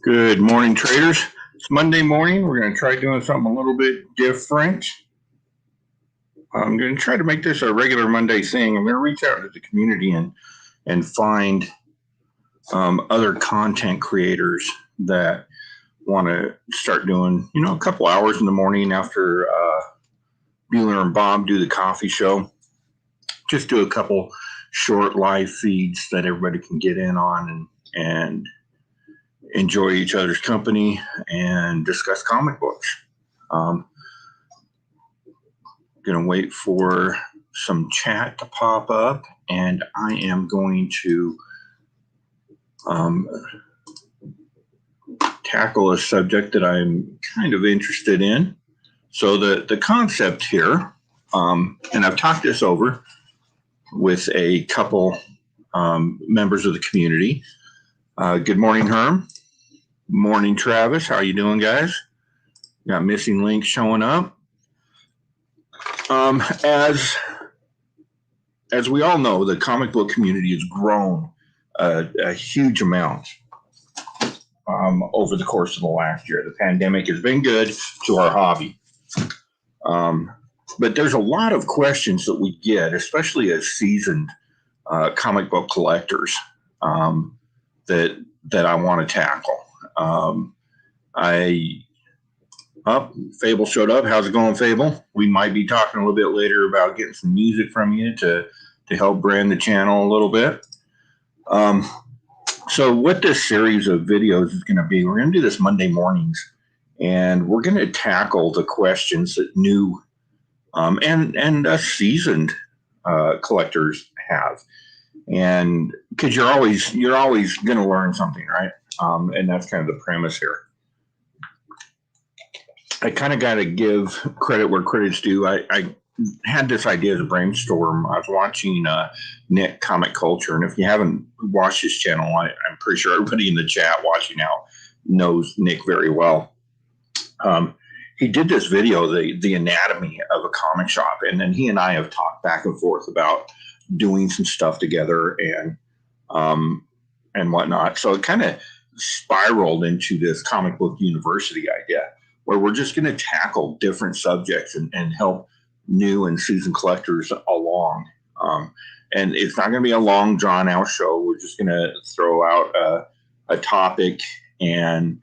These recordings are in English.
Good morning, traders. It's Monday morning. We're going to try doing something a little bit different. I'm going to try to make this a regular Monday thing. I'm going to reach out to the community and find other content creators that want to start doing, a couple hours in the morning after Bueller and Bob do the coffee show. Just do a couple short live feeds that everybody can get in on and enjoy each other's company and discuss comic books. Going to wait for some chat to pop up, and I am going to tackle a subject that I'm kind of interested in. So the concept here, and I've talked this over with a couple members of the community. Good morning, Herm. Morning, Travis. How you doing, guys? Got missing links showing up. As we all know, the comic book community has grown a huge amount over the course of the last year. The pandemic has been good to our hobby. But there's a lot of questions that we get, especially as seasoned comic book collectors, that I want to tackle. Fable showed up. How's it going, Fable? We might be talking a little bit later about getting some music from you to help brand the channel a little bit. So what this series of videos is going to be, we're going to do this Monday mornings, and we're going to tackle the questions that new and us seasoned collectors have. And because you're always going to learn something, right? And that's kind of the premise here. I kind of got to give credit where credit's due. I had this idea as a brainstorm. I was watching Nick Comic Culture, and if you haven't watched his channel, I'm pretty sure everybody in the chat watching now knows Nick very well. He did this video, the anatomy of a comic shop, and then he and I have talked back and forth about doing some stuff together and whatnot. So it kind of spiraled into this comic book university idea, where we're just going to tackle different subjects and help new and seasoned collectors along. And it's not going to be a long, drawn-out show. We're just going to throw out a topic and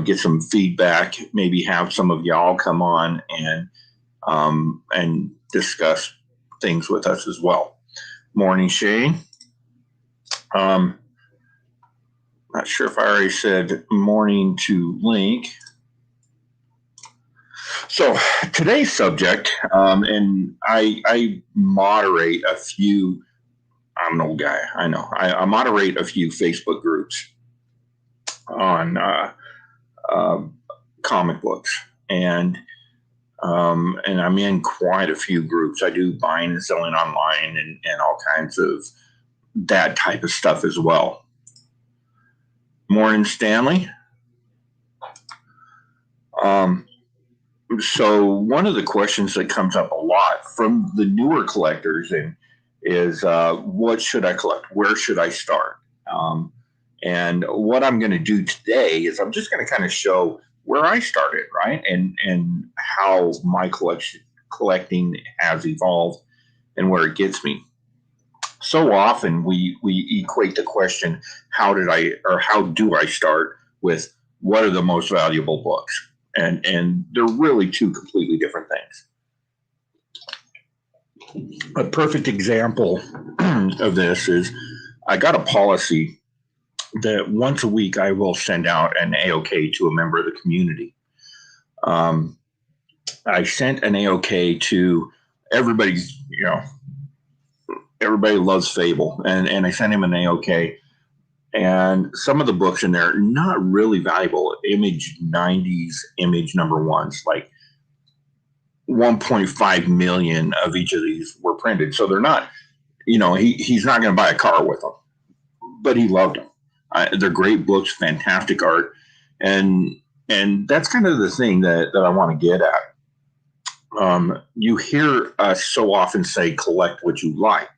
get some feedback. Maybe have some of y'all come on and discuss things with us as well. Morning, Shane. Not sure if I already said morning to Link. So today's subject, and I moderate a few, I'm an old guy, I know. I moderate a few Facebook groups on comic books. And I'm in quite a few groups. I do buying and selling online and all kinds of that type of stuff as well. Morning, Stanley. So one of the questions that comes up a lot from the newer collectors is what should I collect? Where should I start? And what I'm going to do today is I'm just going to kind of show where I started, right? And how my collecting has evolved and where it gets me. So often we equate the question, how do I start, with what are the most valuable books? And they're really two completely different things. A perfect example of this is I got a policy that once a week I will send out an AOK to a member of the community. I sent an AOK to everybody. Everybody loves Fable, and I sent him an AOK. And some of the books in there are not really valuable. Image 90s, image number ones, like 1.5 million of each of these were printed. So they're not, he's not going to buy a car with them, but he loved them. They're great books, fantastic art. And that's kind of the thing that I want to get at. You hear us so often say, collect what you like,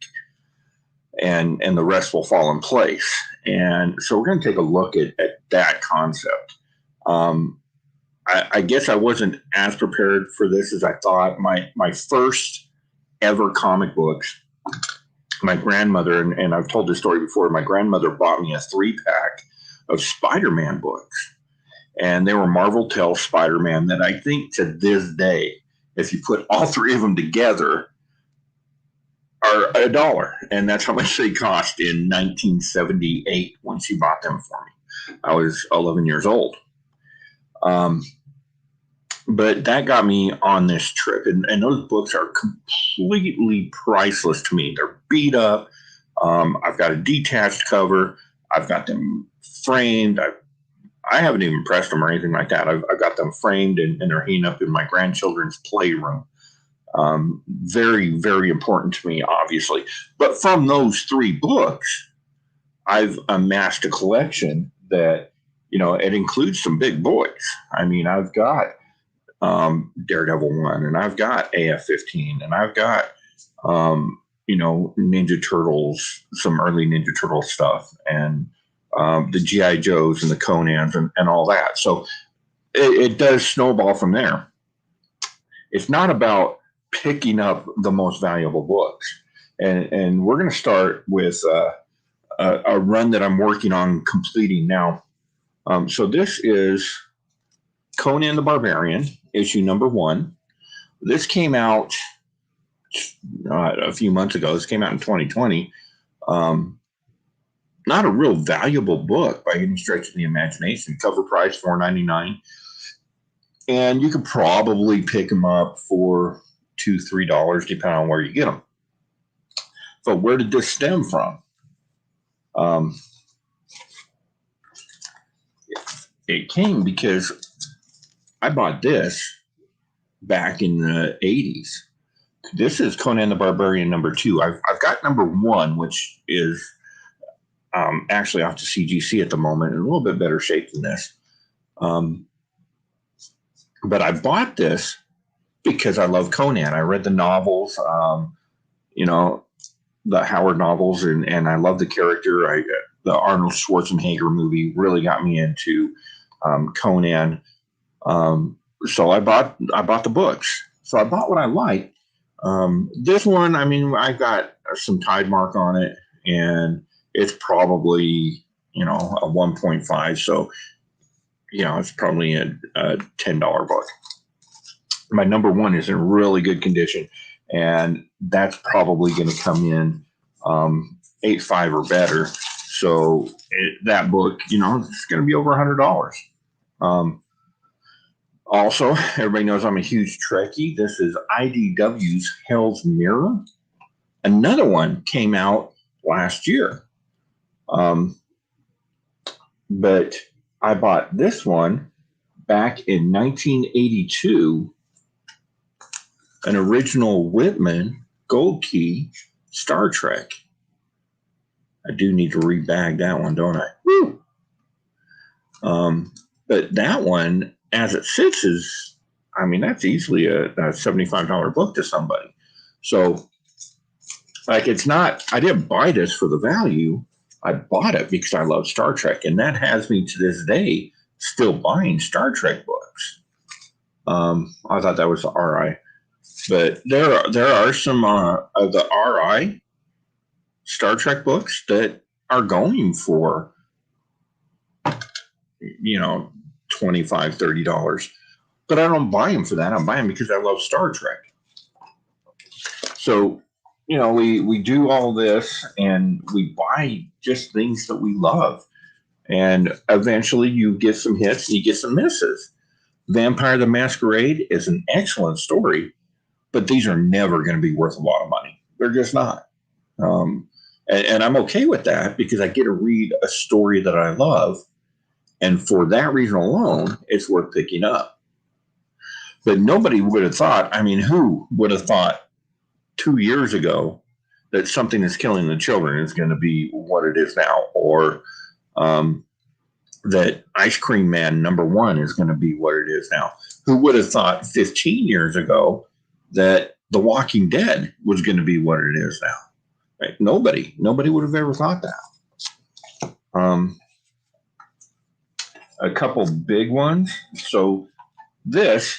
and the rest will fall in place. And so we're going to take a look at that concept. Um, I guess I wasn't as prepared for this as I thought. My first ever comic books, my grandmother, and I've told this story before, my grandmother bought me a 3-pack of Spider-Man books. And they were Marvel Tales Spider-Man that I think to this day, if you put all 3 of them together, are $1. And that's how much they cost in 1978 when she bought them for me. I was 11 years old. But that got me on this trip. And those books are completely priceless to me. They're beat up. I've got a detached cover. I've got them framed. I haven't even pressed them or anything like that. I've got them framed and they're hanging up in my grandchildren's playroom. Very, very important to me, obviously. But from those 3 books, I've amassed a collection that, it includes some big boys. I mean, I've got Daredevil 1, and I've got AF-15, and I've got, Ninja Turtles, some early Ninja Turtle stuff, and the G.I. Joes and the Conans and all that. So it does snowball from there. It's not about picking up the most valuable books. And we're going to start with a run that I'm working on completing now. So this is Conan the Barbarian, issue number 1. This came out a few months ago. This came out in 2020. Not a real valuable book by any stretch of the imagination. Cover price $4.99, and you could probably pick them up for $2-3 depending on where you get them. So where did this stem from? It came because I bought this back in the 80s. This is Conan the Barbarian number 2. I've got number 1, which is actually off to CGC at the moment, in a little bit better shape than this. But I bought this because I love Conan. I read the novels, the Howard novels, and I love the character. The Arnold Schwarzenegger movie really got me into Conan. So I bought the books. So I bought what I liked. This one, I mean, I got some Tide Mark on it, and it's probably, a 1.5. So, it's probably a $10 book. My number 1 is in really good condition, and that's probably going to come in 8.5 or better. So that book, it's going to be over $100. Also, everybody knows I'm a huge Trekkie. This is IDW's Hell's Mirror. Another one came out last year. But I bought this one back in 1982, an original Whitman Gold Key Star Trek. I do need to rebag that one, don't I? Woo! But that one, as it sits, that's easily a $75 book to somebody. So, it's not, I didn't buy this for the value. I bought it because I love Star Trek, and that has me to this day still buying Star Trek books. I thought that was the RI, but there are some of the RI Star Trek books that are going for $25-30, but I don't buy them for that. I buy them because I love Star Trek. So we do all this, and we buy just things that we love. And eventually you get some hits and you get some misses. Vampire the Masquerade is an excellent story, but these are never going to be worth a lot of money. They're just not. And I'm okay with that because I get to read a story that I love. And for that reason alone, it's worth picking up. But nobody would have thought, who would have thought 2 years ago that Something Is Killing the Children is going to be what it is now, or that Ice Cream Man number 1 is going to be what it is now. Who would have thought 15 years ago that The Walking Dead was going to be what it is now? Right? Nobody would have ever thought that. a couple big ones. So this,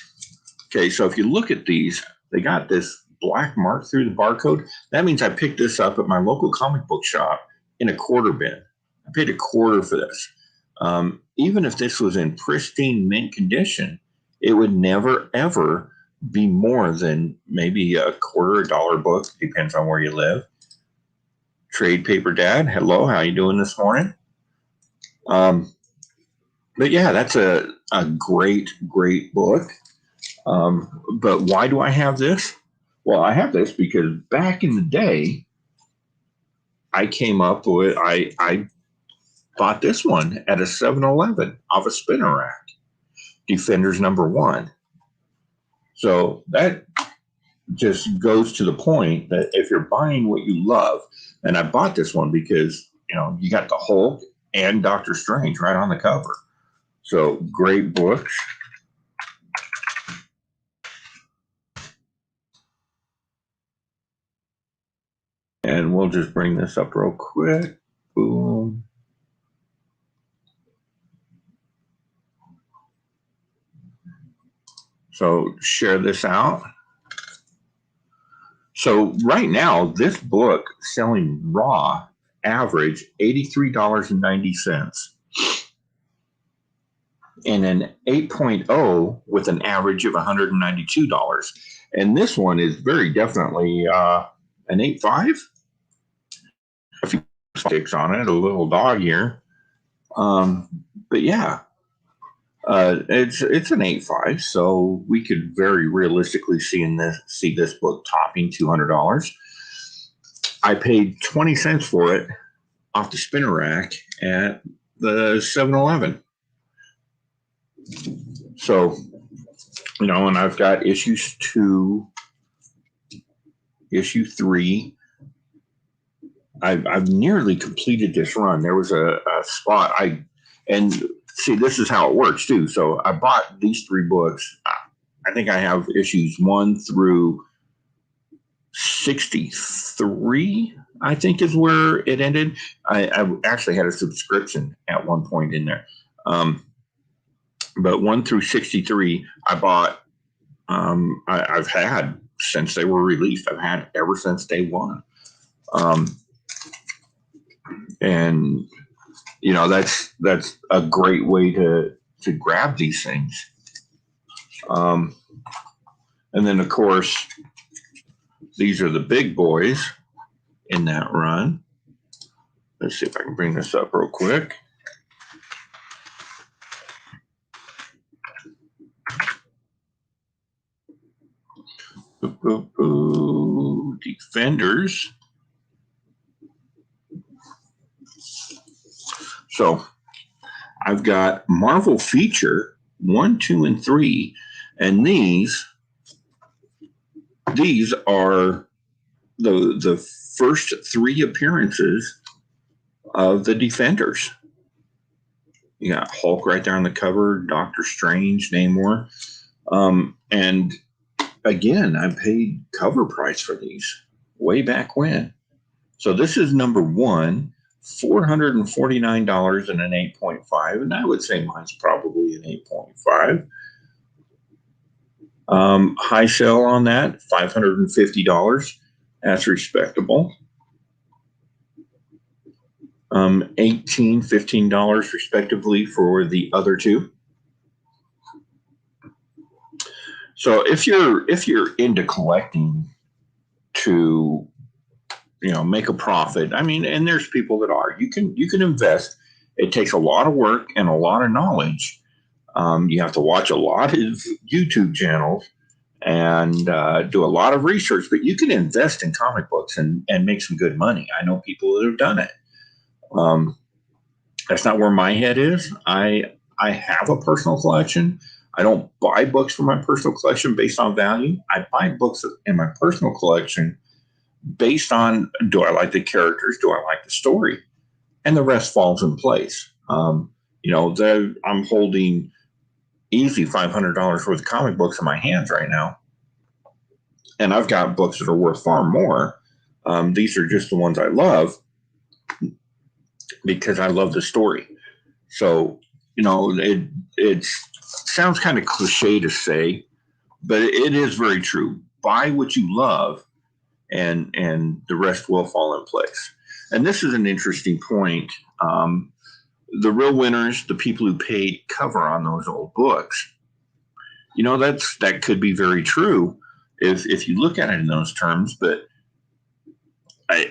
okay, so if you look at these, they got this black mark through the barcode. That means I picked this up at my local comic book shop in a quarter bin. I paid $0.25 for this. Even if this was in pristine mint condition, it would never, ever be more than maybe $0.25 book, depends on where you live. Trade Paper Dad, hello, how you doing this morning? But yeah, that's a great, great book. But why do I have this? Well, I have this because back in the day, I came up with, I bought this one at a 7-Eleven off a spinner rack, Defenders #1. So that just goes to the point that if you're buying what you love, and I bought this one because, you got the Hulk and Doctor Strange right on the cover. So great books. And we'll just bring this up real quick. Boom. So share this out. So right now, this book selling raw average $83.90. And an 8.0 with an average of $192. And this one is very definitely an 8.5. A few sticks on it, a little dog here. But yeah, it's an 8.5, so we could very realistically see this book topping $200. I paid 20 cents for it off the spinner rack at the 7-Eleven. So, and I've got issues 2, issue 3. I've nearly completed this run. There was a spot and see, this is how it works too. So I bought these 3 books. I think I have issues 1 through 63, I think is where it ended. I actually had a subscription at one point in there. But 1 through 63, I bought, I've had since they were released. I've had ever since day one. And that's a great way to grab these things. And then of course, these are the big boys in that run. Let's see if I can bring this up real quick. Defenders. So I've got Marvel Feature 1, 2, and 3, and these are the first 3 appearances of the Defenders. You got Hulk right there on the cover, Doctor Strange, Namor, and again, I paid cover price for these way back when. So this is #1, $449 and an 8.5, and I would say mine's probably an 8.5. High sale on that, $550. That's respectable. $18, $15 respectively for the other 2. So if you're into collecting to make a profit, I mean, and there's people that are, you can invest. It takes a lot of work and a lot of knowledge. You have to watch a lot of YouTube channels and do a lot of research, but you can invest in comic books and make some good money. I know people that have done it. That's not where my head is. I have a personal collection. I don't buy books for my personal collection based on value. I buy books in my personal collection based on, do I like the characters? Do I like the story? And the rest falls in place. I'm holding easy $500 worth of comic books in my hands right now. And I've got books that are worth far more. These are just the ones I love because I love the story. So It sounds kind of cliche to say, but it is very true. Buy what you love, and the rest will fall in place. And this is an interesting point. The real winners, the people who paid cover on those old books, that could be very true if you look at it in those terms. But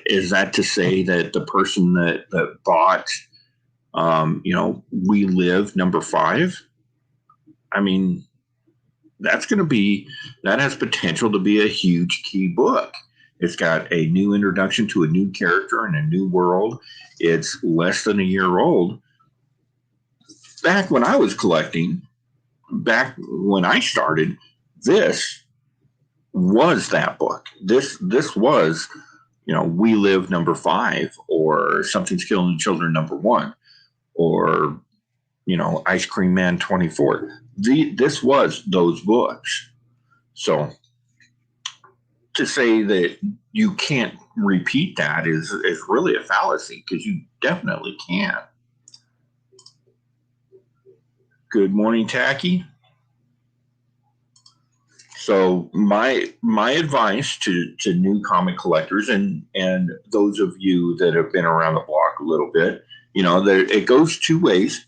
is that to say that the person that bought, We Live #5? I mean, that has potential to be a huge key book. It's got a new introduction to a new character and a new world. It's less than a year old. Back when I was collecting, back when I started, this was that book. This was, We Live #5, or Something's Killing the Children #1, or Ice Cream Man 24. This was those books. So to say that you can't repeat that is really a fallacy, because you definitely can. Good morning, Tacky. So my advice to new comic collectors and those of you that have been around the block a little bit, it goes two ways.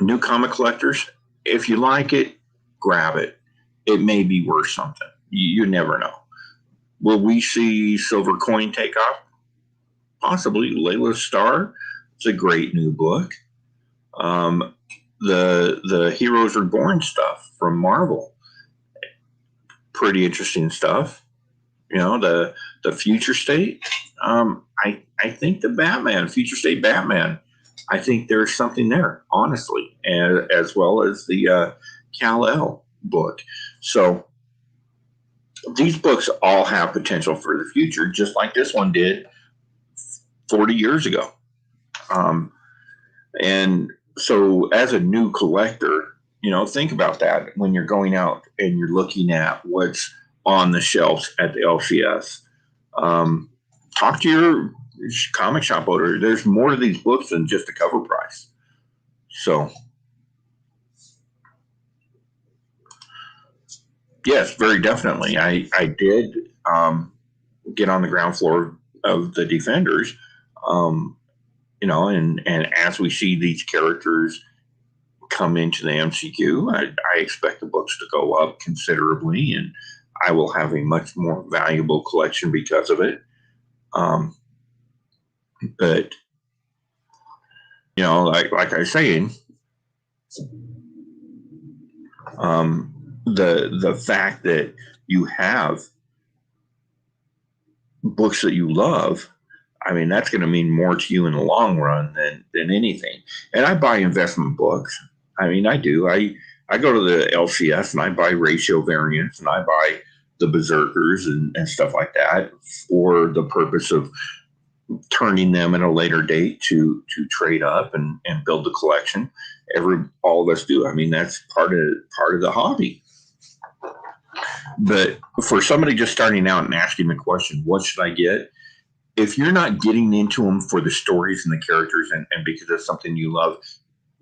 New comic collectors, if you like it, grab it. It may be worth something. You never know. Will we see Silver Coin take off? Possibly. Layla's Star, it's a great new book. The Heroes Reborn stuff from Marvel, pretty interesting stuff. The Future State. I think the Future State Batman, I think there's something there, honestly, and as well as the Kal-El book. So these books all have potential for the future, just like this one did 40 years ago. And so as a new collector, think about that when you're going out and you're looking at what's on the shelves at the LCS. Talk to your comic shop owner. There's more to these books than just the cover price. So yes, very definitely. I did get on the ground floor of the Defenders, and as we see these characters come into the MCU, I expect the books to go up considerably, and I will have a much more valuable collection because of it. But like I was saying, the fact that you have books that you love, I mean, that's going to mean more to you in the long run than anything. And I buy investment books. I mean, I do. I go to the LCS and I buy ratio variants and I buy the Berserkers and stuff like that for the purpose of turning them at a later date to trade up and build the collection. All of us do. I mean, that's part of the hobby. But for somebody just starting out and asking the question, what should I get? If you're not getting into them for the stories and the characters and because it's something you love,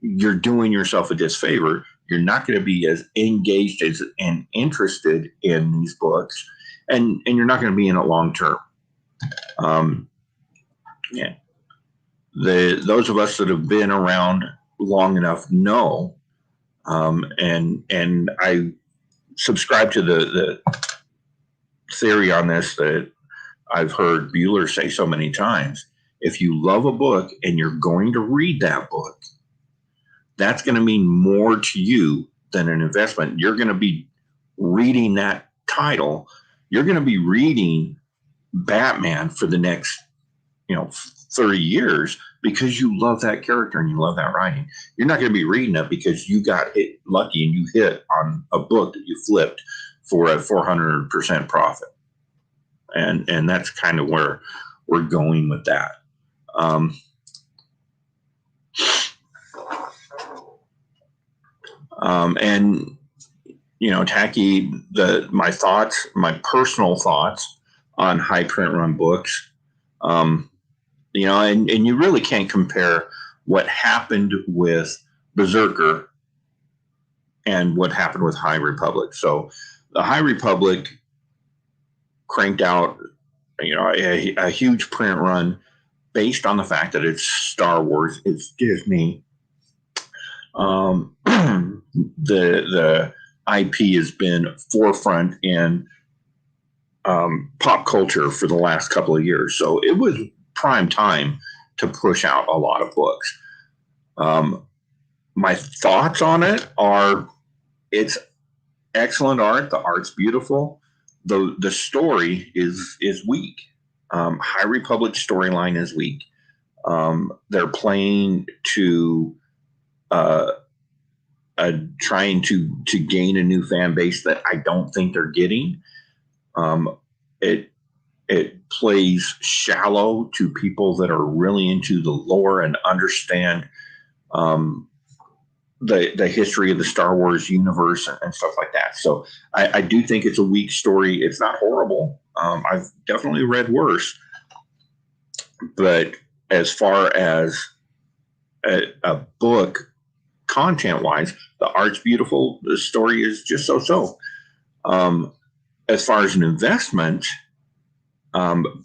you're doing yourself a disfavor. You're not going to be as engaged and interested in these books, and you're not going to be in it long term. Yeah, those of us that have been around long enough know, and I subscribe to the theory on this that I've heard Bueller say so many times. If you love a book and you're going to read that book, that's going to mean more to you than an investment. You're going to be reading that title. You're going to be reading Batman for the next, 30 years because you love that character and you love that writing. You're not going to be reading it because you got lucky and you hit on a book that you flipped for a 400% profit. And that's kind of where we're going with that. Tacky, my personal thoughts on high print run books, and you really can't compare what happened with Berserker and what happened with High Republic. So the High Republic cranked out, a huge print run based on the fact that it's Star Wars, it's Disney. The IP has been forefront in pop culture for the last couple of years. So it was prime time to push out a lot of books. My thoughts on it are it's excellent art. The art's beautiful. The story is weak. High Republic storyline is weak. They're playing to trying to gain a new fan base that I don't think they're getting. It plays shallow to people that are really into the lore and understand the history of the Star Wars universe and stuff like that. So I do think it's a weak story. It's not horrible. I've definitely read worse. But as far as a book content-wise, the art's beautiful. The story is just so-so. As far as an investment,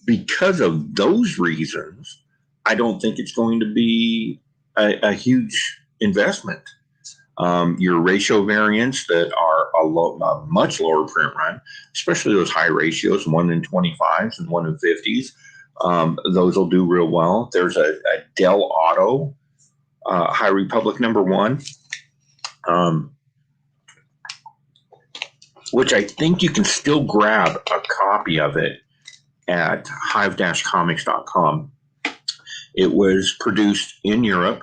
because of those reasons, I don't think it's going to be a huge investment. Your ratio variants that are a much lower print run, especially those high ratios, 1 in 25s and 1 in 50s, those will do real well. There's a Dell Auto High Republic #1, which I think you can still grab a copy of it at hive-comics.com. It was produced in Europe,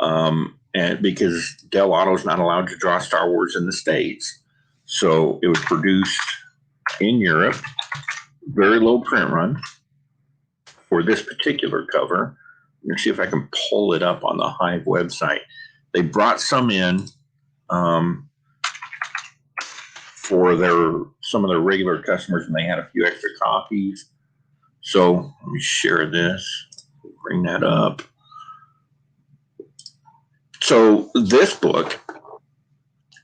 and because Dell Auto is not allowed to draw Star Wars in the States, so it was produced in Europe. Very low print run for this particular cover. Let me see if I can pull it up on the Hive website. They brought some in for some of their regular customers, and they had a few extra copies. So let me share this, bring that up. So this book,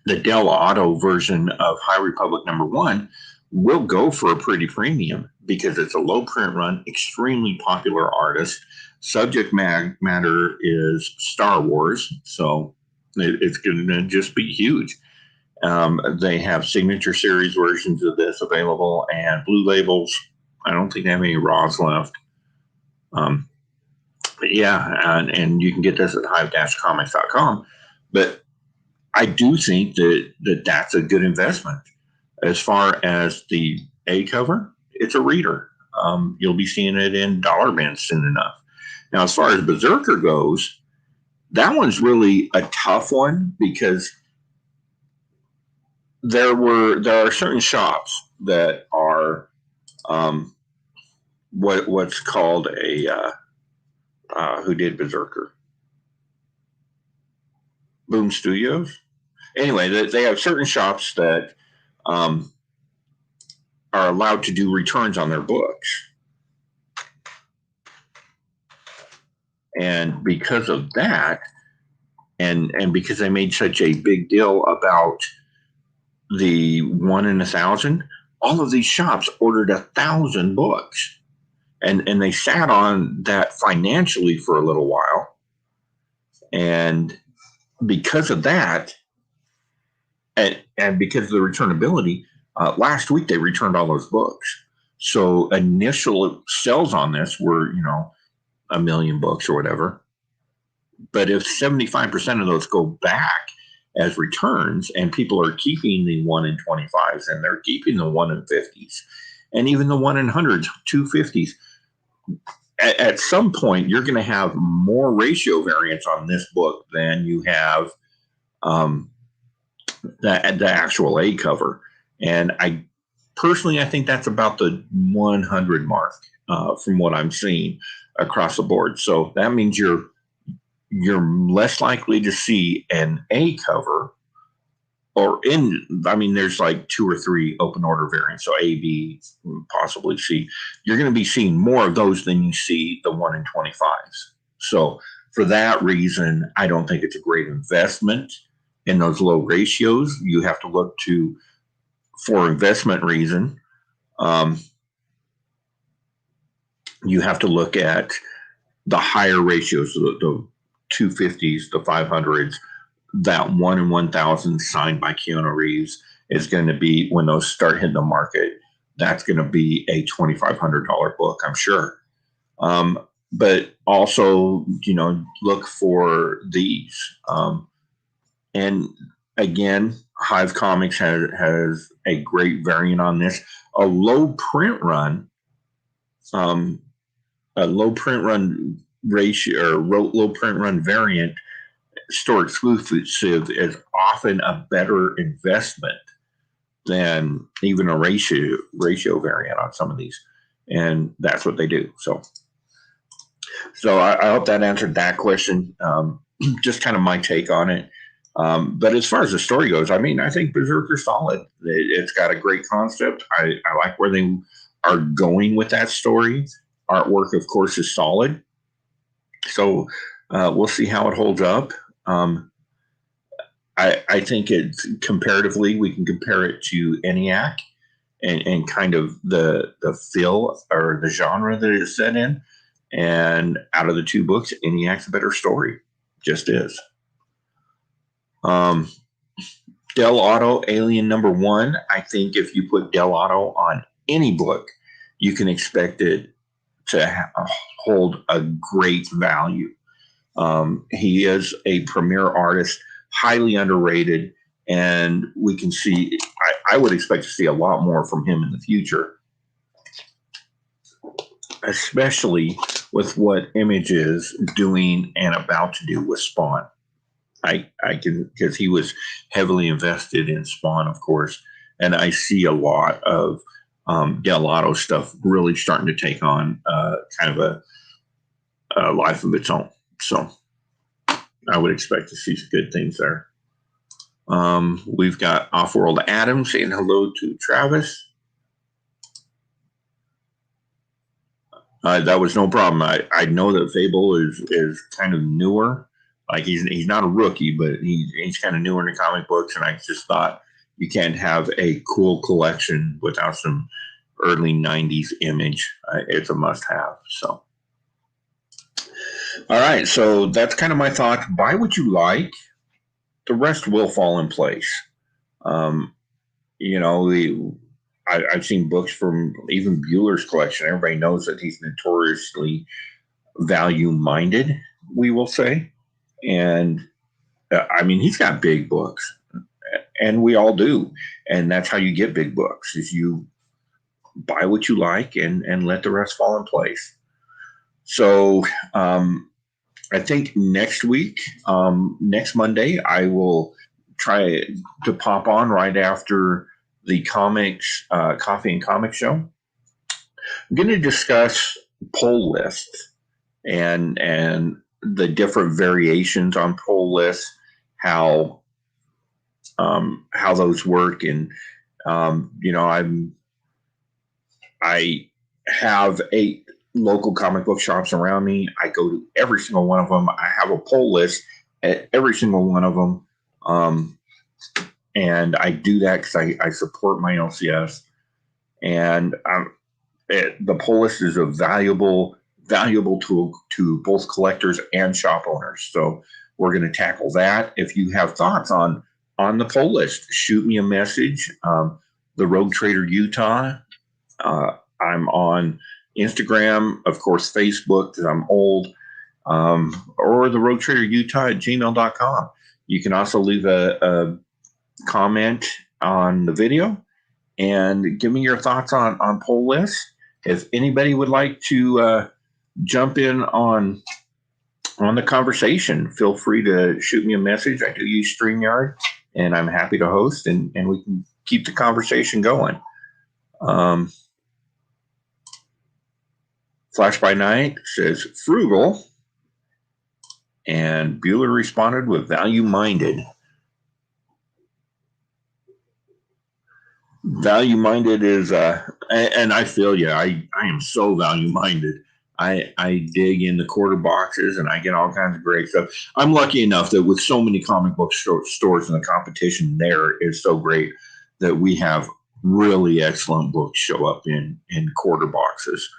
the Dell Auto version of High Republic #1, will go for a pretty premium because it's a low print run, extremely popular artist. Subject matter is Star Wars, so it's going to just be huge. They have signature series versions of this available and blue labels. I don't think they have any raws left. But yeah, and you can get this at hive-comics.com. But I do think that's a good investment. As far as the A cover, it's a reader. You'll be seeing it in dollar bins soon enough. Now, as far as Berserker goes, that one's really a tough one because there are certain shops that are what's called a who did Berserker? Boom Studios. Anyway, they have certain shops that are allowed to do returns on their books. And because of that, and because they made such a big deal about the 1 in 1,000, all of these shops ordered 1,000 books. And they sat on that financially for a little while. And because of that, and because of the returnability, last week they returned all those books. So initial sales on this were, 1 million books or whatever. But if 75% of those go back as returns, and people are keeping the 1 in 25s, and they're keeping the 1 in 50s, and even the 1 in 100s, 250s, at some point you're going to have more ratio variants on this book than you have the actual A cover. And I think that's about the 100 mark from what I'm seeing across the board. So that means you're less likely to see an A cover, there's like 2 or 3 open order variants. So A, B, possibly C. You're going to be seeing more of those than you see the 1 in 25s. So for that reason, I don't think it's a great investment in those low ratios. You have to look to, for investment reason, you have to look at the higher ratios, the 250s, the 500s, that 1 in 1,000 signed by Keanu Reeves is going to be, when those start hitting the market, that's going to be a $2,500 book, I'm sure. But also, look for these. And again, Hive Comics has a great variant on this. A low print run ratio, or low print run variant, store exclusive, is often a better investment than even a ratio variant on some of these, and that's what they do. So I hope that answered that question. Just kind of my take on it. But as far as the story goes, I mean, I think Berserker's solid. It's got a great concept. I like where they are going with that story. Artwork, of course, is solid. So we'll see how it holds up. I think it's comparatively, we can compare it to ENIAC and kind of the feel or the genre that it's set in. And out of the two books, ENIAC's a better story. Just is. Del Auto, Alien #1. I think if you put Del Auto on any book, you can expect it to hold a great value. He is a premier artist, highly underrated, and we can see, I would expect to see a lot more from him in the future, especially with what Image is doing and about to do with Spawn. I can, because he was heavily invested in Spawn, of course, and I see a lot of Del Auto stuff really starting to take on kind of a life of its own. So I would expect to see some good things there. We've got Offworld Adam saying hello to Travis. That was no problem. I know that Fable is kind of newer. Like he's not a rookie, but he's kind of newer in the comic books, and I just thought you can't have a cool collection without some early 90s Image. It's a must-have. So, all right. So that's kind of my thoughts. Buy what you like. The rest will fall in place. I've seen books from even Bueller's collection. Everybody knows that he's notoriously value-minded, we will say. And I mean, he's got big books, and we all do. And that's how you get big books, is you buy what you like and let the rest fall in place. So I think next week, next Monday, I will try to pop on right after the comics, Coffee and Comic Show. I'm going to discuss poll lists and the different variations on poll lists, how those work, and I have 8 local comic book shops around me. I go to every single one of them. I have a poll list at every single one of them, and I do that because I support my LCS, and the poll list is a valuable tool to both collectors and shop owners. So we're going to tackle that. If you have thoughts on the poll list, shoot me a message. The Rogue Trader Utah. I'm on Instagram, of course, Facebook, because I'm old, or the Rogue Trader Utah at gmail.com. You can also leave a comment on the video and give me your thoughts on poll lists. If anybody would like to jump in on the conversation, feel free to shoot me a message. I do use StreamYard, and I'm happy to host, and we can keep the conversation going. Flash by Night says frugal, and Bueller responded with value-minded. Value-minded is, and I feel you. I am so value-minded. I dig in the quarter boxes and I get all kinds of great stuff. I'm lucky enough that with so many comic book stores and the competition there is so great that we have really excellent books show up in quarter boxes.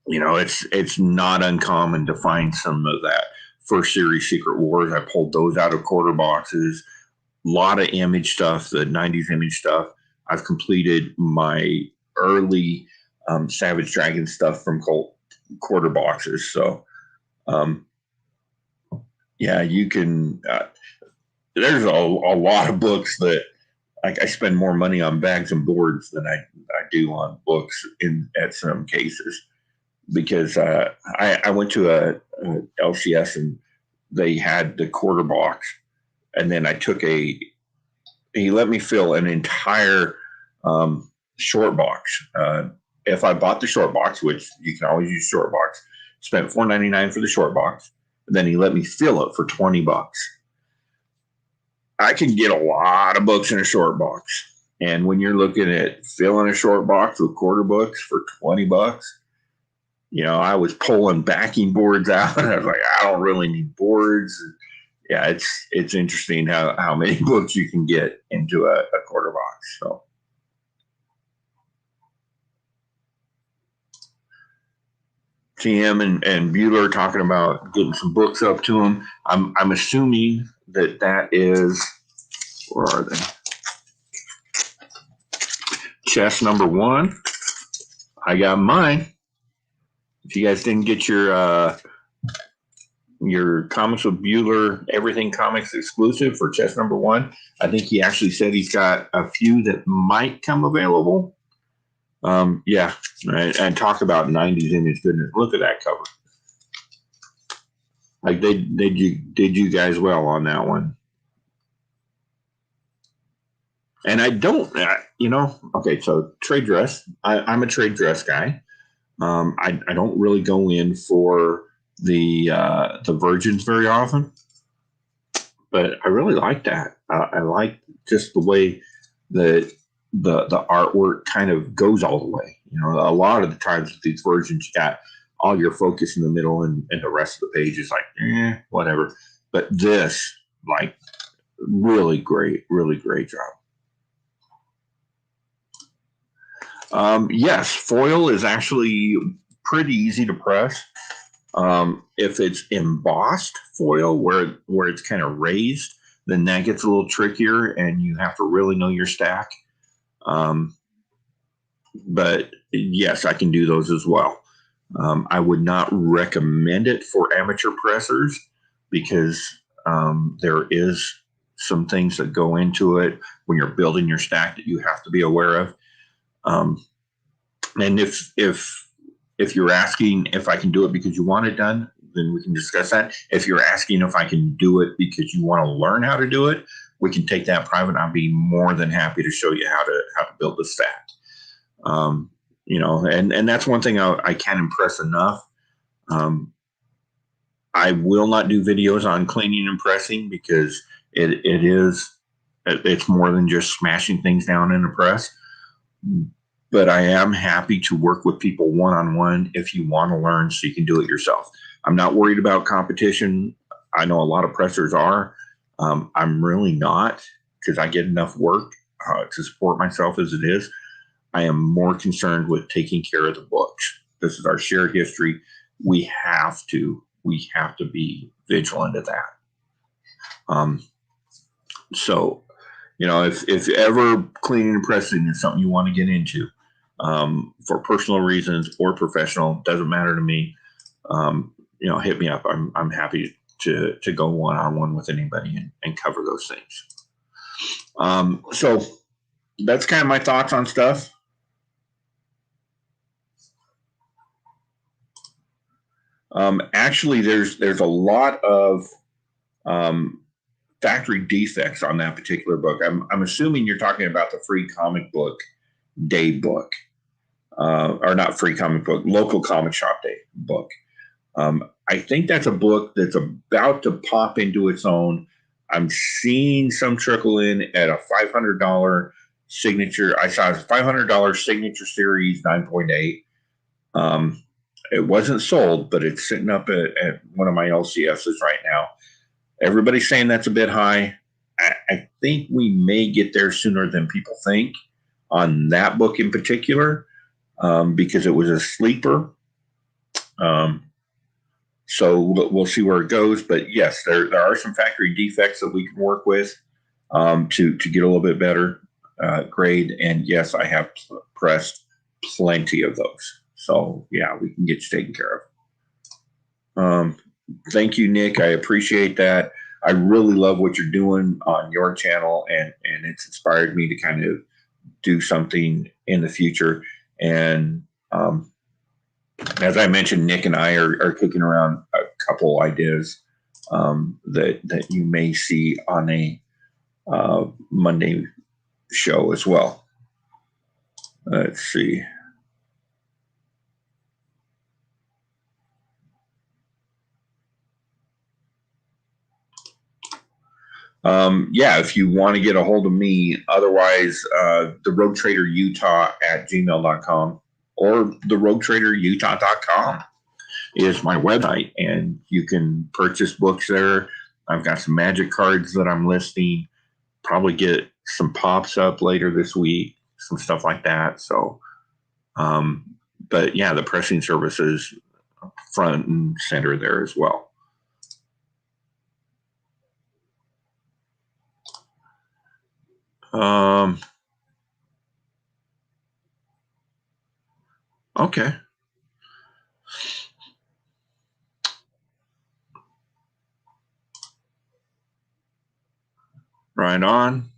It's not uncommon to find some of that first series Secret Wars. I pulled those out of quarter boxes. A lot of Image stuff, the 90s Image stuff. I've completed my early Savage Dragon stuff from quarter boxes. So, yeah, you can. There's a lot of books that I spend more money on bags and boards than I do on books at some cases, because I went to a LCS and they had the quarter box, and then I took he let me fill an entire short box. If I bought the short box, which you can always use short box, spent $4.99 for the short box, and then he let me fill it for $20. I can get a lot of books in a short box, and when you're looking at filling a short box with quarter books for $20, I was pulling backing boards out, and I was like, I don't really need boards. Yeah, it's interesting how many books you can get into a quarter box. So. TM and Bueller talking about getting some books up to him. I'm assuming that is, where are they? Chest number 1. I got mine. If you guys didn't get your Comics with Bueller Everything Comics exclusive for chest number 1, I think he actually said he's got a few that might come available. Yeah, and talk about 90s Image goodness. Look at that cover. Like they did you guys well on that one. And I don't, okay, so trade dress. I'm a trade dress guy. I don't really go in for the Virgins very often, but I really like that. I like just the way that the artwork kind of goes all the way. A lot of the times with these Virgins, you got all your focus in the middle, and the rest of the page is like, whatever. But this, like, really great job. Yes, foil is actually pretty easy to press. If it's embossed foil where it's kind of raised, then that gets a little trickier, and you have to really know your stack. But yes, I can do those as well. I would not recommend it for amateur pressers, because there is some things that go into it when you're building your stack that you have to be aware of. And if you're asking if I can do it because you want it done, then we can discuss that. If you're asking if I can do it because you want to learn how to do it, we can take that private. I'll be more than happy to show you how to build the stack. And that's one thing I can't impress enough. I will not do videos on cleaning and pressing, because it's more than just smashing things down in a press. But I am happy to work with people one-on-one if you want to learn so you can do it yourself. I'm not worried about competition. I know a lot of pressers are. I'm really not, because I get enough work to support myself as it is. I am more concerned with taking care of the books. This is our shared history. We have to be vigilant of that. So, if ever cleaning and pressing is something you want to get into, for personal reasons or professional, doesn't matter to me. Hit me up. I'm happy to go one-on-one with anybody and cover those things. So that's kind of my thoughts on stuff. Actually, there's a lot of factory defects on that particular book. I'm assuming you're talking about the Free Comic Book Day book, or not Free Comic Book, Local Comic Shop Day book. I think that's a book that's about to pop into its own. I'm seeing some trickle in at a $500 signature. I saw a $500 signature series 9.8. It wasn't sold, but it's sitting up at one of my LCSs right now. Everybody's saying that's a bit high. I think we may get there sooner than people think on that book in particular, because it was a sleeper. So we'll see where it goes. But yes, there are some factory defects that we can work with to get a little bit better grade. And yes, I have pressed plenty of those. So yeah, we can get you taken care of. Thank you, Nick. I appreciate that. I really love what you're doing on your channel, and it's inspired me to kind of do something in the future. And as I mentioned, Nick and I are kicking around a couple ideas that you may see on a Monday show as well. Let's see. Yeah, if you want to get a hold of me, otherwise, the Rogue Trader Utah at gmail.com or the roguetraderutah.com is my website, and you can purchase books there. I've got some magic cards that I'm listing, probably get some pops up later this week, some stuff like that. So, but yeah, the pressing service is front and center there as well. Okay. Right on.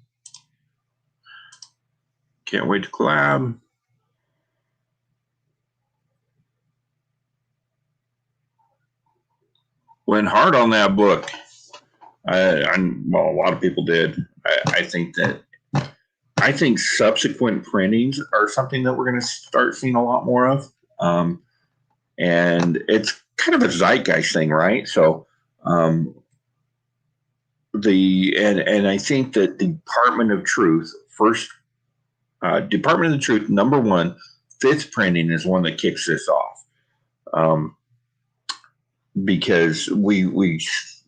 Can't wait to collab. Went hard on that book. Well, a lot of people did. I think subsequent printings are something that we're going to start seeing a lot more of. And it's kind of a zeitgeist thing, right? So, and I think that Department of Truth, Department of the Truth, number one, 5th printing is one that kicks this off. Because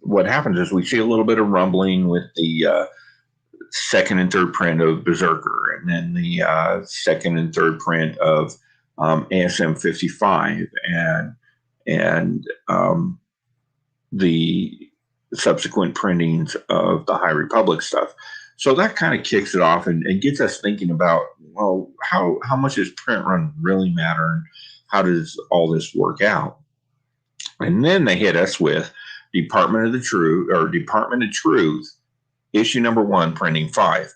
what happens is we see a little bit of rumbling with the second and third print of Berserker, and then the second and third print of ASM 55, and the subsequent printings of the High Republic stuff. So that kind of kicks it off and gets us thinking about, well, how much does print run really matter, and how does all this work out? And then they hit us with Department of Truth, issue number 1, printing 5,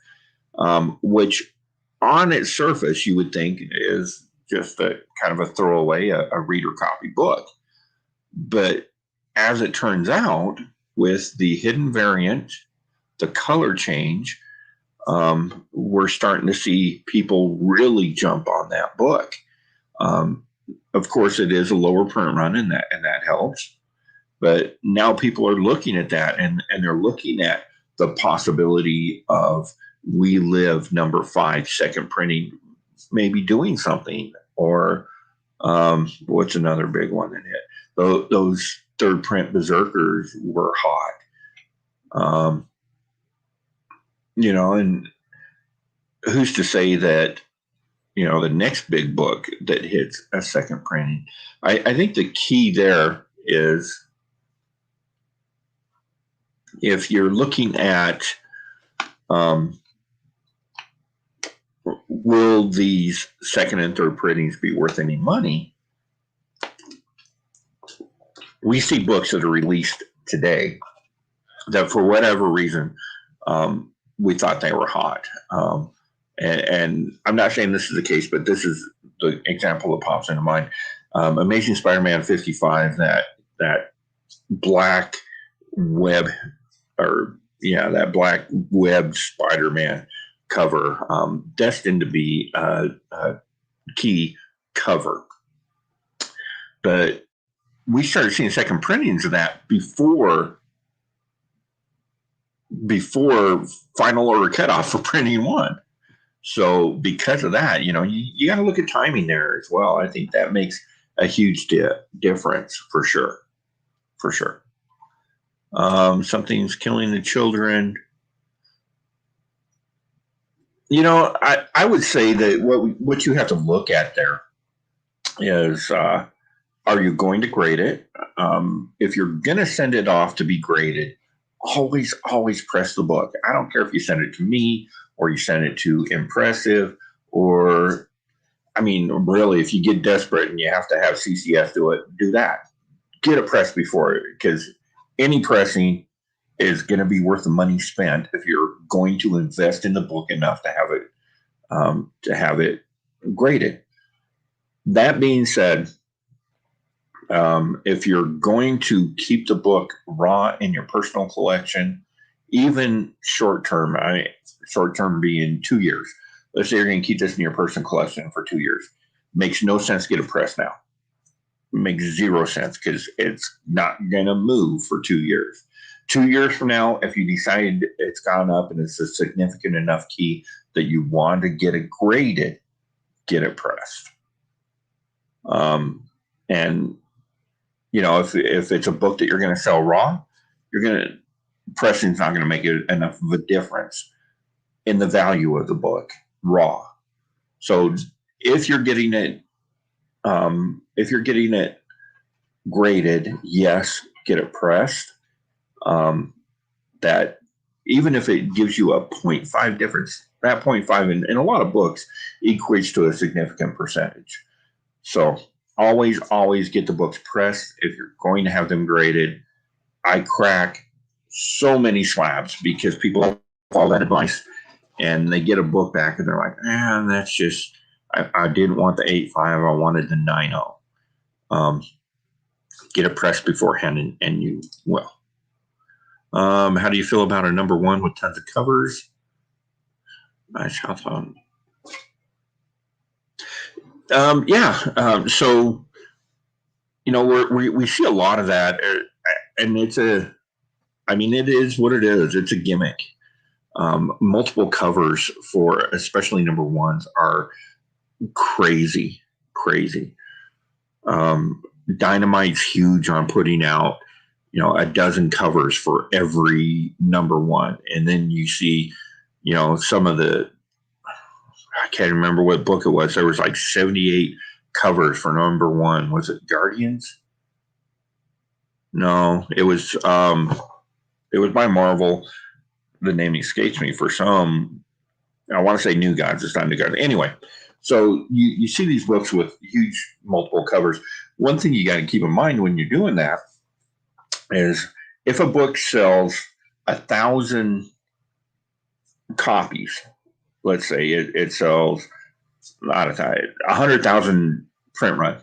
which on its surface you would think is just a kind of a throwaway, a reader copy book. But as it turns out, with the hidden variant, the color change, we're starting to see people really jump on that book. Of course, it is a lower print run, and that helps. But now people are looking at that, and they're looking at the possibility of We Live number 5, second printing, maybe doing something, or what's another big one that hit? Those third print Berserkers were hot. And who's to say that, the next big book that hits a second printing? I think the key there is, if you're looking at, will these second and third printings be worth any money? We see books that are released today that, for whatever reason, we thought they were hot. And I'm not saying this is the case, but this is the example that pops into mind. Amazing Spider-Man 55, that black web, that black web Spider-Man cover, destined to be a key cover. But we started seeing second printings of that before final order cutoff for printing 1. So because of that, you got to look at timing there as well. I think that makes a huge difference for sure. For sure. Something's killing the children. You know, I would say that what you have to look at there is, are you going to grade it? If you're going to send it off to be graded, always press the book. I don't care if you send it to me or you send it to Impressive, or, I mean, really, if you get desperate and you have to have CCS do it, do that. Get it pressed before it, because any pressing is going to be worth the money spent if you're going to invest in the book enough to have it graded. That being said, if you're going to keep the book raw in your personal collection, even short term being 2 years, let's say you're going to keep this in your personal collection for 2 years, makes no sense to get it pressed now. Makes zero sense, because it's not going to move for 2 years. 2 years from now, if you decide it's gone up and it's a significant enough key that you want to get it graded, get it pressed. And you know, if it's a book that you're going to sell raw, pressing's not going to make it enough of a difference in the value of the book raw. So if you're getting it graded, yes, get it pressed. That even if it gives you a 0.5 difference, that 0.5 in a lot of books equates to a significant percentage. So always get the books pressed if you're going to have them graded. I crack so many slabs because people follow that advice and they get a book back and they're like, that's just, I didn't want the 8.5, I wanted the 9.0. Get it pressed beforehand and you will. How do you feel about a number one with tons of covers? Nice, how fun. So, you know, we see a lot of that, and it is what it is. It's a gimmick. Multiple covers for especially number ones are crazy. Dynamite's huge on putting out, you know, a dozen covers for every number one. And then you see, you know, some of I can't remember what book it was. There was like 78 covers for number one. Was it Guardians? No, it was by Marvel. The name escapes me for some. I want to say New Gods. It's not New Gods. Anyway, so you see these books with huge multiple covers. One thing you got to keep in mind when you're doing that is if a book sells 1,000 copies, let's say it sells not 100,000 print run.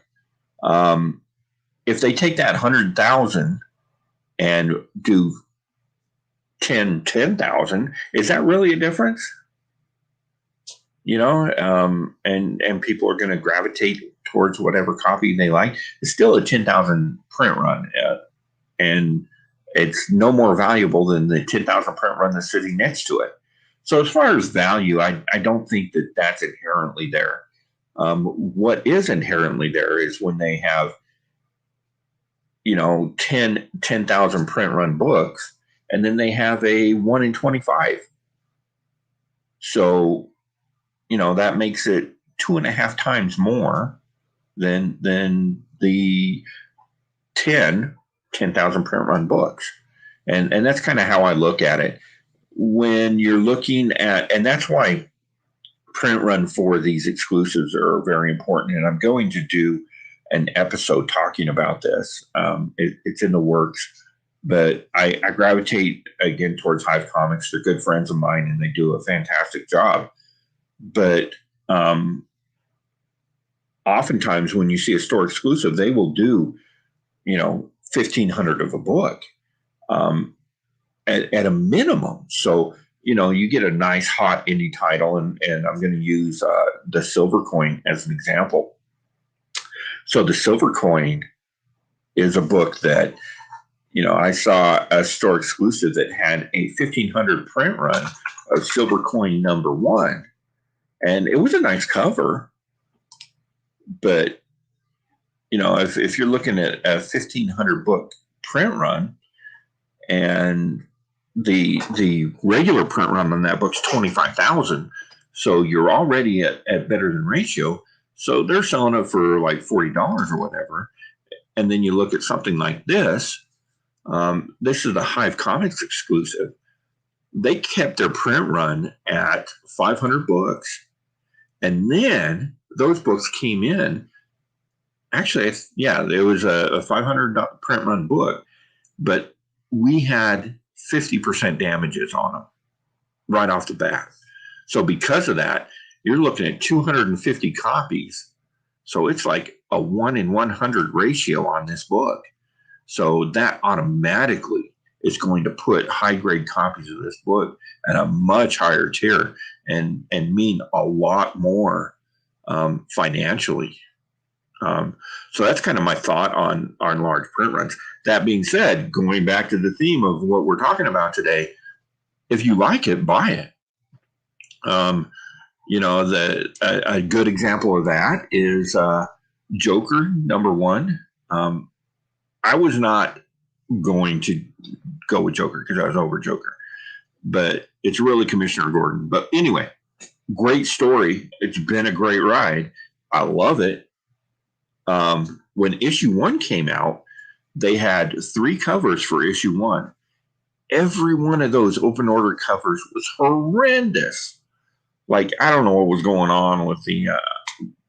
If they take that 100,000 and do 10,000, is that really a difference? You know, and people are going to gravitate towards whatever copy they like. It's still a 10,000 print run, and it's no more valuable than the 10,000 print run that's sitting next to it. So as far as value, I don't think that that's inherently there. What is inherently there is when they have, you know, 10,000 print run books, and then they have a 1 in 25. So, you know, that makes it 2.5 times more than the 10,000 print run books. And that's kind of how I look at it. When you're looking at, and that's why print run for these exclusives are very important. And I'm going to do an episode talking about this. It's in the works, but I gravitate again towards Hive Comics. They're good friends of mine and they do a fantastic job. But oftentimes when you see a store exclusive, they will do, you know, 1,500 of a book. At a minimum. So, you know, you get a nice hot indie title, and I'm going to use the Silver Coin as an example. So the Silver Coin is a book that, you know, I saw a store exclusive that had a 1,500 print run of Silver Coin number one. And it was a nice cover, but if you're looking at a 1,500 book print run, and the regular print run on that book's 25,000, so you're already at better than ratio. So they're selling it for like $40 or whatever. And then you look at something like this. This is the Hive Comics exclusive. They kept their print run at 500 books, and then those books came in. Actually, yeah, it was a 500 print run book, but we had 50% damages on them right off the bat. So because of that, you're looking at 250 copies. So it's like a 1 in 100 ratio on this book. So that automatically is going to put high grade copies of this book at a much higher tier and mean a lot more financially. So that's kind of my thought on large print runs. That being said, going back to the theme of what we're talking about today, if you like it, buy it. A good example of that is Joker #1. I was not going to go with Joker because I was over Joker, but it's really Commissioner Gordon. But anyway, great story. It's been a great ride. I love it. When issue 1 came out, they had 3 covers for issue 1. Every one of those open order covers was horrendous. Like, I don't know what was going on with the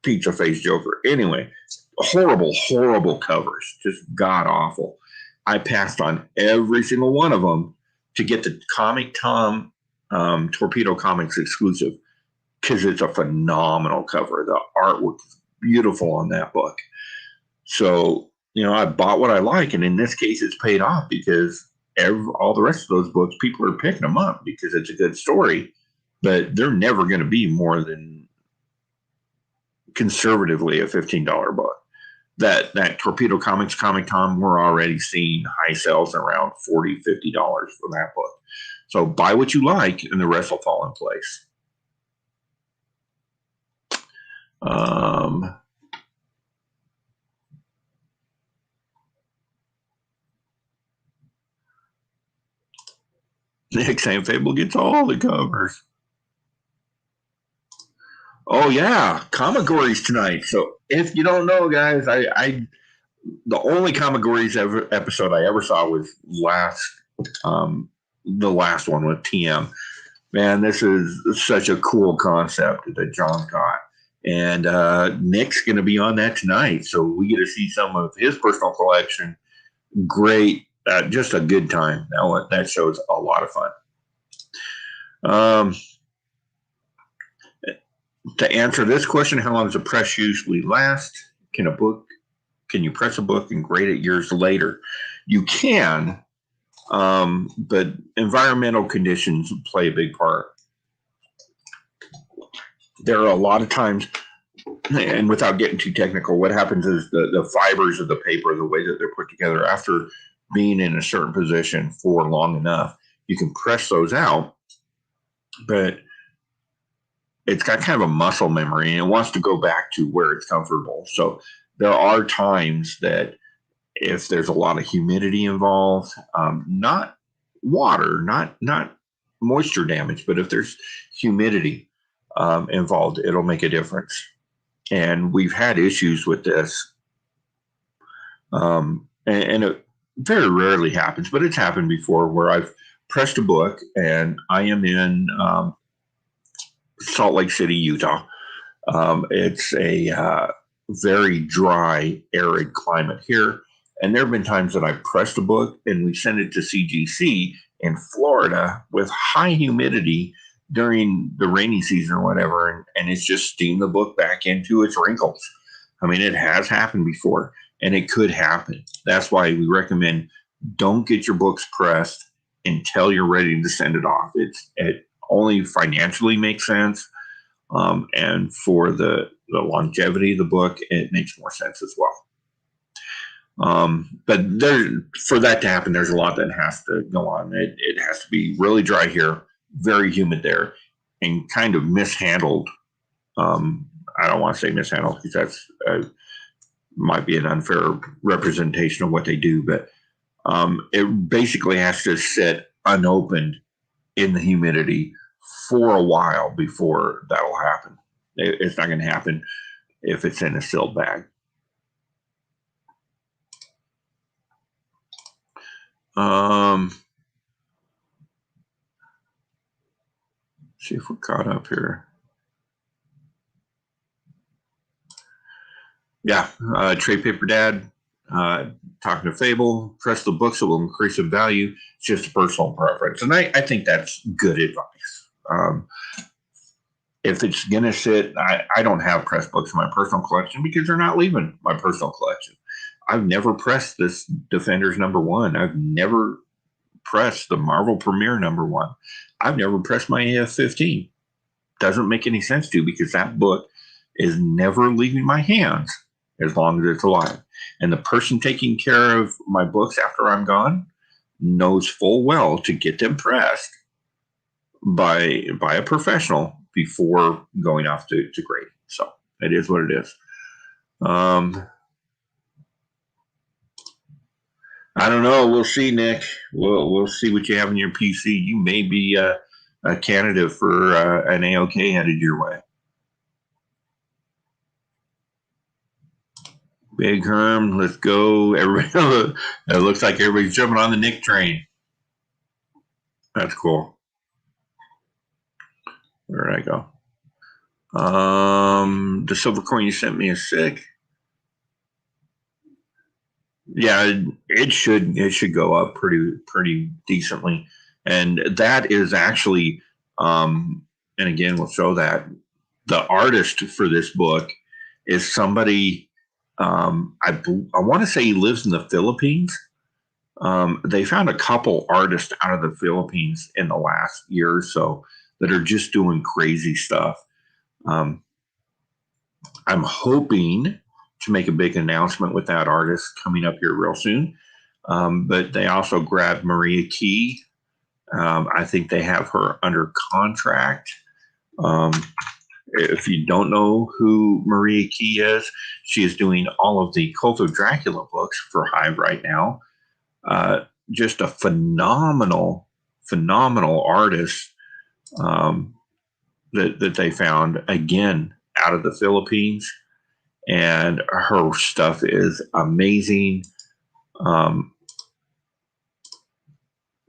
pizza face Joker. Anyway, horrible covers, just god awful. I passed on every single one of them to get the Comic Tom Torpedo Comics exclusive because it's a phenomenal cover. The artwork is beautiful on that book. So, I bought what I like, and in this case, it's paid off because all the rest of those books, people are picking them up because it's a good story, but they're never going to be more than conservatively a $15 book. That Torpedo Comics Comic Tom, we're already seeing high sales around $40, $50 for that book. So buy what you like, and the rest will fall in place. Nick saying Fable gets all the covers. Oh yeah, Comigories tonight. So if you don't know, guys, I the only Comigories episode I ever saw was the last one with TM. Man, this is such a cool concept that John's got. And Nick's going to be on that tonight. So we get to see some of his personal collection. Great. Just a good time. That show's a lot of fun. To answer this question, how long does a press usually last? Can you press a book and grade it years later? You can, but environmental conditions play a big part. There are a lot of times, and without getting too technical, what happens is the fibers of the paper, the way that they're put together, after being in a certain position for long enough, you can press those out, but it's got kind of a muscle memory and it wants to go back to where it's comfortable. So there are times that if there's a lot of humidity involved, not water, not moisture damage, but if there's humidity involved, it'll make a difference. And we've had issues with this. And it very rarely happens, but it's happened before where I've pressed a book and I am in Salt Lake City, Utah. It's a very dry, arid climate here. And there have been times that I've pressed a book and we send it to CGC in Florida with high humidity during the rainy season or whatever, and it's just steamed the book back into its wrinkles. I mean, it has happened before, and it could happen. That's why we recommend don't get your books pressed until you're ready to send it off. It only financially makes sense, and for the longevity of the book, it makes more sense as well. But for that to happen, there's a lot that has to go on. It has to be really dry here, very humid there, and kind of mishandled. I don't want to say mishandled because that's might be an unfair representation of what they do, but it basically has to sit unopened in the humidity for a while before that'll happen. It's not going to happen if it's in a sealed bag. See if we're caught up here. Yeah, Trade Paper Dad, talking to Fable, press the books, it will increase in value. It's just a personal preference. And I think that's good advice. If it's going to sit, I don't have press books in my personal collection because they're not leaving my personal collection. I've never pressed this Defenders #1. I've never pressed the Marvel Premiere #1. I've never pressed my AF-15. Doesn't make any sense to, because that book is never leaving my hands as long as it's alive. And the person taking care of my books after I'm gone knows full well to get them pressed by a professional before going off to grading. So it is what it is. I don't know. We'll see, Nick. We'll see what you have in your PC. You may be a candidate for an AOK headed your way. Big Herm, let's go. Everybody, it looks like everybody's jumping on the Nick train. That's cool. Where did I go? The silver coin you sent me is sick. Yeah, it should go up pretty decently, and that is actually, and again we'll show that the artist for this book is somebody. I want to say he lives in the Philippines. They found a couple artists out of the Philippines in the last year or so that are just doing crazy stuff. I'm hoping to make a big announcement with that artist coming up here real soon. But they also grabbed Maria Key. I think they have her under contract. If you don't know who Maria Key is, she is doing all of the Cult of Dracula books for Hive right now. Just a phenomenal artist that they found, again, out of the Philippines. And her stuff is amazing.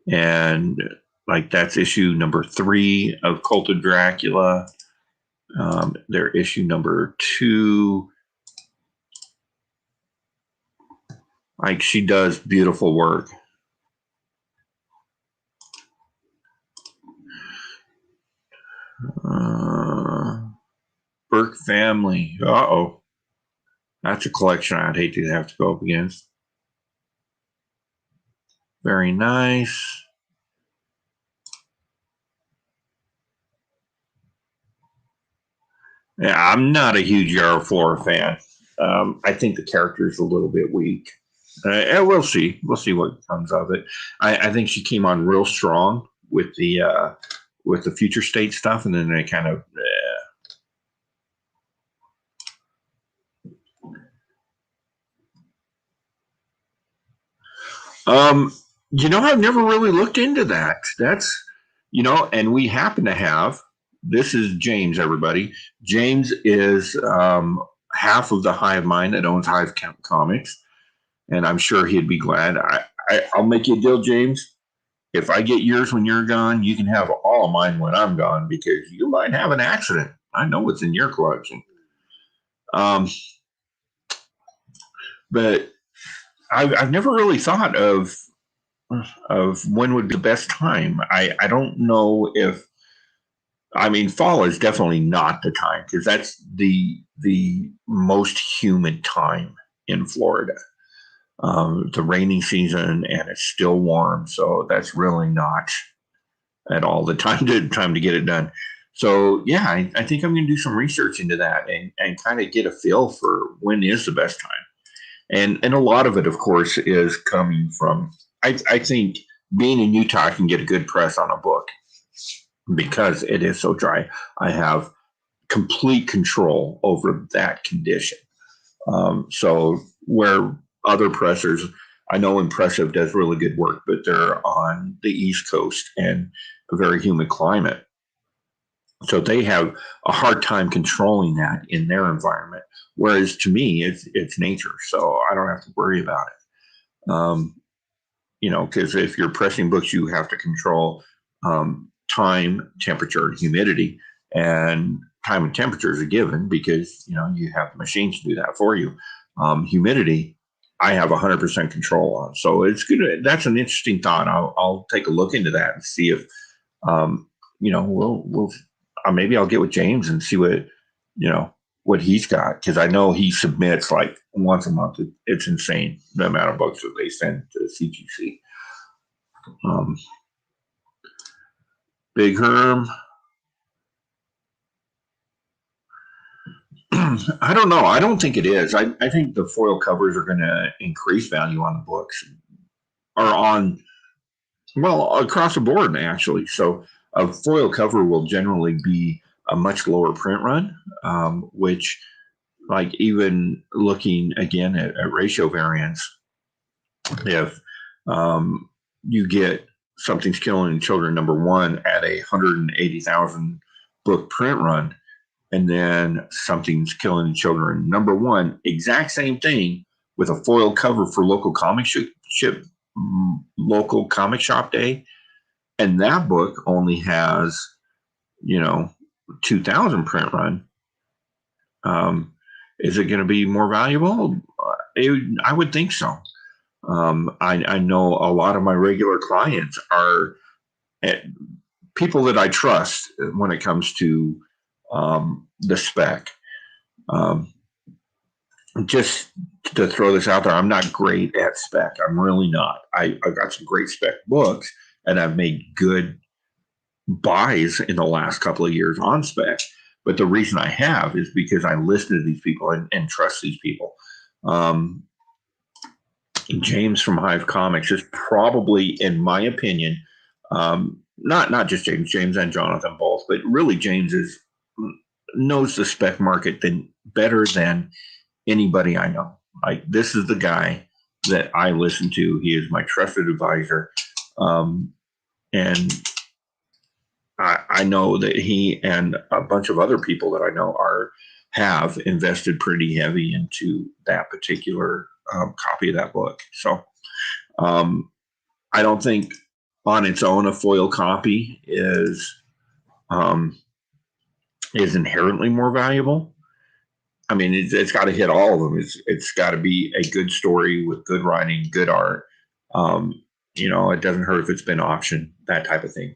And like, that's issue #3 of Cult of Dracula. Their issue #2. Like, she does beautiful work. Burke Family. Uh-oh. That's a collection I'd hate to have to go up against. Very nice. Yeah, I'm not a huge Yara Flora fan. I think the character is a little bit weak. And we'll see. We'll see what comes of it. I think she came on real strong with the future state stuff, and then they kind of. I've never really looked into that. That's, and we happen to have. This is James, everybody. James is half of the Hive Mind that owns Hive Comics, and I'm sure he'd be glad. I'll make you a deal, James. If I get yours when you're gone, you can have all of mine when I'm gone, because you might have an accident. I know what's in your collection. But I've never really thought of when would be the best time. I don't know if. I mean, fall is definitely not the time, because that's the most humid time in Florida. The rainy season, and it's still warm, so that's really not at all the time to get it done. So yeah, I think I'm going to do some research into that and kind of get a feel for when is the best time. And a lot of it, of course, is coming from. I think being in Utah, I can get a good press on a book because it is so dry. I have complete control over that condition. So where other pressers, I know Impressive does really good work, but they're on the East Coast and a very humid climate. So they have a hard time controlling that in their environment. Whereas to me, it's nature, so I don't have to worry about it. Because if you're pressing books, you have to control time, temperature, and humidity. And time and temperature is a given because you have the machines to do that for you. Humidity, I have 100% control on. So it's good. That's an interesting thought. I'll take a look into that and see if we'll maybe I'll get with James and see what he's got, because I know he submits like once a month. It's insane the amount of books that they send to CGC. Big Herm. I don't know. I don't think it is. I think the foil covers are going to increase value on the books, or across the board, actually. So a foil cover will generally be a much lower print run, which, like, even looking again at ratio variance, if you get Something's Killing Children #1 at a 180,000 book print run, and then Something's Killing Children #1, exact same thing, with a foil cover for local comic shop day, and that book only has 2,000 print run. Is it going to be more valuable? I would think so. I know a lot of my regular clients are people that I trust when it comes to the spec. Just to throw this out there, I'm not great at spec. I'm really not. I've got some great spec books, and I've made good buys in the last couple of years on spec. But the reason I have is because I listen to these people and trust these people. James from Hive Comics is probably, in my opinion, not just James and Jonathan both, but really James knows the spec market better than anybody I know. Like, this is the guy that I listen to. He is my trusted advisor, and I know that he and a bunch of other people that I know have invested pretty heavy into that particular copy of that book. So I don't think on its own a foil copy is inherently more valuable. I mean, it's got to hit all of them. It's got to be a good story with good writing, good art. It doesn't hurt if it's been auctioned, that type of thing.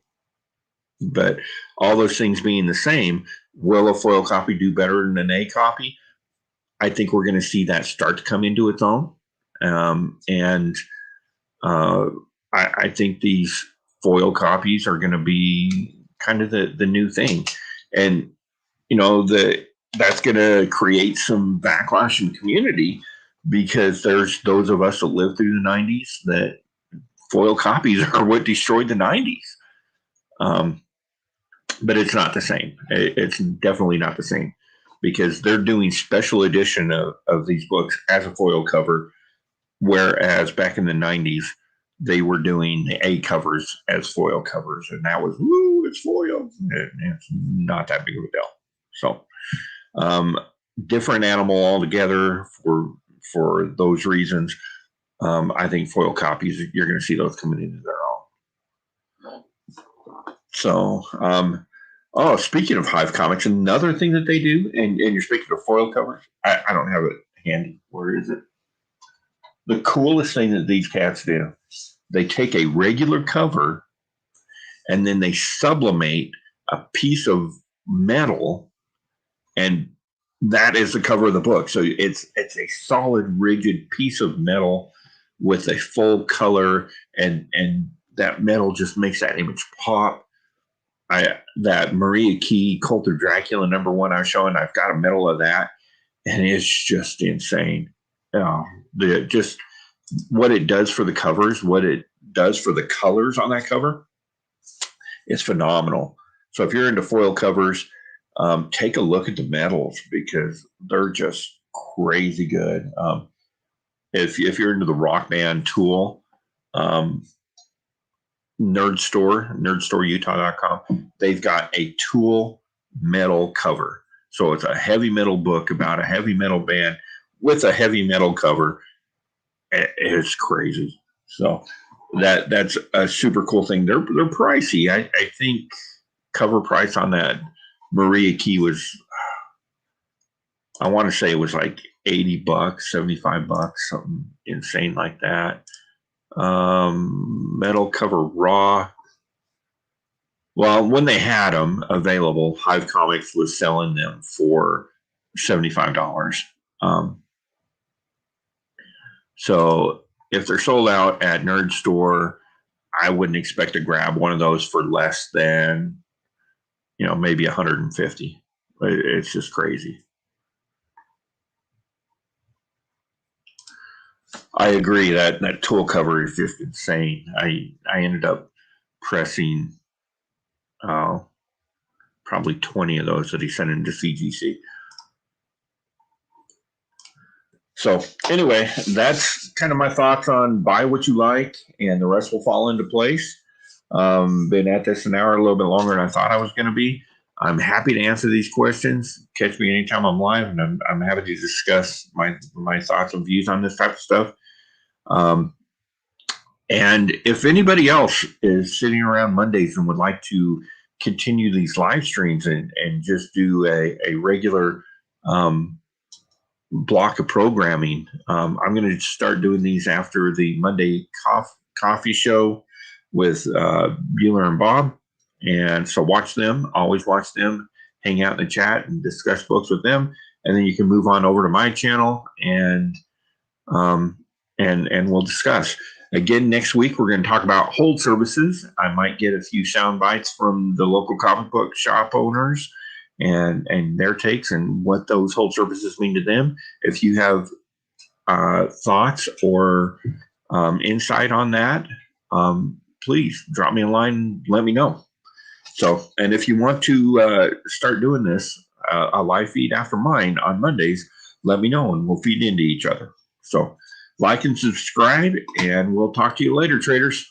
But all those things being the same, will a foil copy do better than an A copy? I think we're going to see that start to come into its own. I think these foil copies are going to be kind of the new thing. And, that's going to create some backlash in the community, because there's those of us that lived through the 90s that foil copies are what destroyed the 90s. But it's not the same. It's definitely not the same, because they're doing special edition of these books as a foil cover, whereas back in the 90s, they were doing the A covers as foil covers, and that was, it's foil. It's not that big of a deal. So, different animal altogether for those reasons. I think foil copies, you're going to see those coming into their own. So, speaking of Hive Comics, another thing that they do, and you're speaking of foil covers, I don't have it handy. Where is it? The coolest thing that these cats do, they take a regular cover and then they sublimate a piece of metal, and that is the cover of the book. So it's a solid, rigid piece of metal with a full color, and that metal just makes that image pop. That Maria Key Cult of Dracula #1 I was showing, I've got a medal of that, and it's just insane. Just what it does for the covers, what it does for the colors on that cover, it's phenomenal. So if you're into foil covers, take a look at the medals, because they're just crazy good. If you're into the Rock Band Tool, nerdstoreutah.com, they've got a Tool metal cover. So it's a heavy metal book about a heavy metal band with a heavy metal cover. It's crazy. So that's a super cool thing. They're pricey. I think cover price on that Maria Key was, I want to say it was like $80, $75, something insane like that. Metal cover raw. Well, when they had them available, Hive Comics was selling them for $75. So if they're sold out at Nerd Store, I wouldn't expect to grab one of those for less than, maybe 150. It's just crazy. I agree that Tool cover is just insane. I ended up pressing probably 20 of those that he sent into CGC. So anyway, that's kind of my thoughts on buy what you like, and the rest will fall into place. Been at this an hour, a little bit longer than I thought I was going to be. I'm happy to answer these questions. Catch me anytime I'm live, and I'm happy to discuss my thoughts and views on this type of stuff. And if anybody else is sitting around Mondays and would like to continue these live streams and just do a regular block of programming, I'm going to start doing these after the Monday coffee show with Bueller and Bob. And so always watch them, hang out in the chat and discuss books with them. And then you can move on over to my channel and we'll discuss. Again, next week, we're going to talk about hold services. I might get a few sound bites from the local comic book shop owners and their takes and what those hold services mean to them. If you have thoughts or insight on that, please drop me a line and let me know. So, and if you want to start doing this, a live feed after mine on Mondays, let me know and we'll feed into each other. So, like and subscribe, and we'll talk to you later, traders.